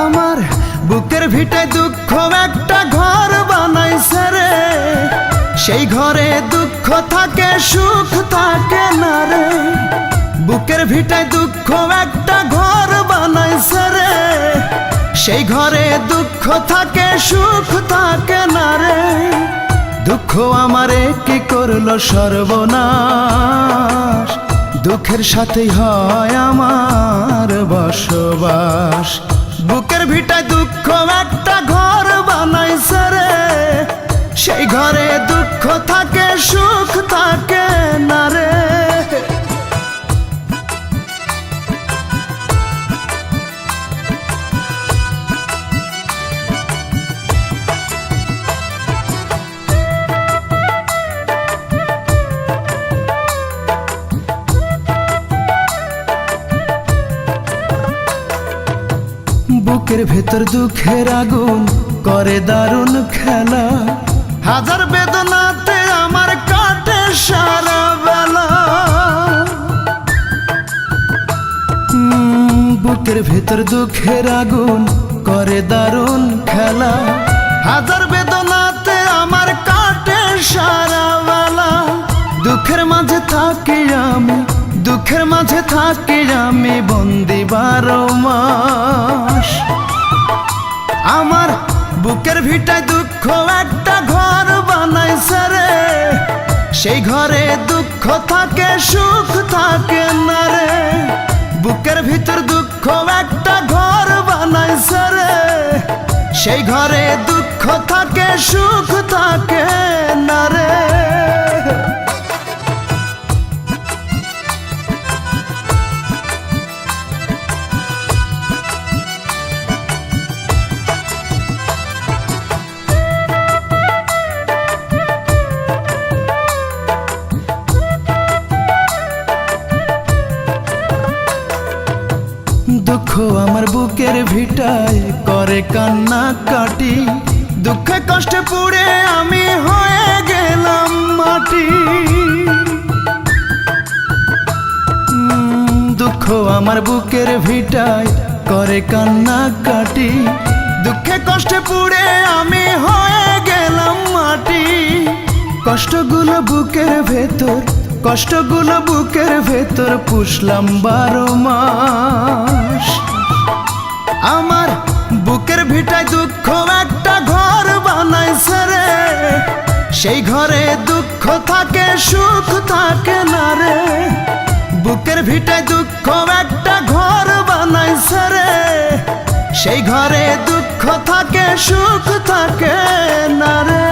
আমার বুকের ভিটায় দুঃখ একটা ঘর বানাইছে রে, সেই ঘরে দুঃখ থাকে সুখ থাকে না রে। বুকের ভিটায় দুঃখ একটা ঘর বানাইছে রে, সেই ঘরে দুঃখ থাকে সুখ থাকে না রে। দুঃখ আমারে কি করলো সর্বনাশ, দুঃখের সাথেই হয় আমার বসবাস। বুকের ভিটায় দুঃখ একটা ঘর বানাইছে রে, সেই ঘরে দুঃখ থাকে সুখ থাকে না রে। বুকের ভেতর দুঃখের আগুন করে দারুণ খেলা, হাজার বেদনাতে আমার কাটে সারা বেলা। বুকের ভেতর দুঃখের আগুন করে দারুণ খেলা, হাজার বেদনাতে আমার কাটে সারা বেলা। দুঃখের মাঝে থাকি আমি, দুঃখের মাঝে থাকি আমি বন্দি 12 মাস। আমার বুকের ভিটায় দুঃখ একটা ঘর বানাইছে রে, সেই ঘরে দুঃখ থাকে সুখ থাকে না রে। বুকের ভিতর দুঃখ একটা ঘর বানাইছে রে, সেই ঘরে দুঃখ থাকে সুখ থাকে না রে। দুঃখ আমার বুকের ভিটায় করে কান্না কাটি, দুঃখে কষ্টে পুড়ে আমি হয়ে গেলাম মাটি। দুঃখ আমার বুকের ভিটায় করে কান্না কাটি, দুঃখে কষ্টে পুড়ে আমি হয়ে গেলাম মাটি। কষ্টগুলো বুকের ভেতর, কষ্টগুলো বুকের ভেতর পুষলাম 12 মাস। আমার বুকের ভিটায় দুঃখ একটা ঘর বানাইছে রে, সেই ঘরে দুঃখ থাকে সুখ থাকে না রে। বুকের ভিটায় দুঃখ একটা ঘর বানাইছে রে, সেই ঘরে দুঃখ থাকে সুখ থাকে না রে।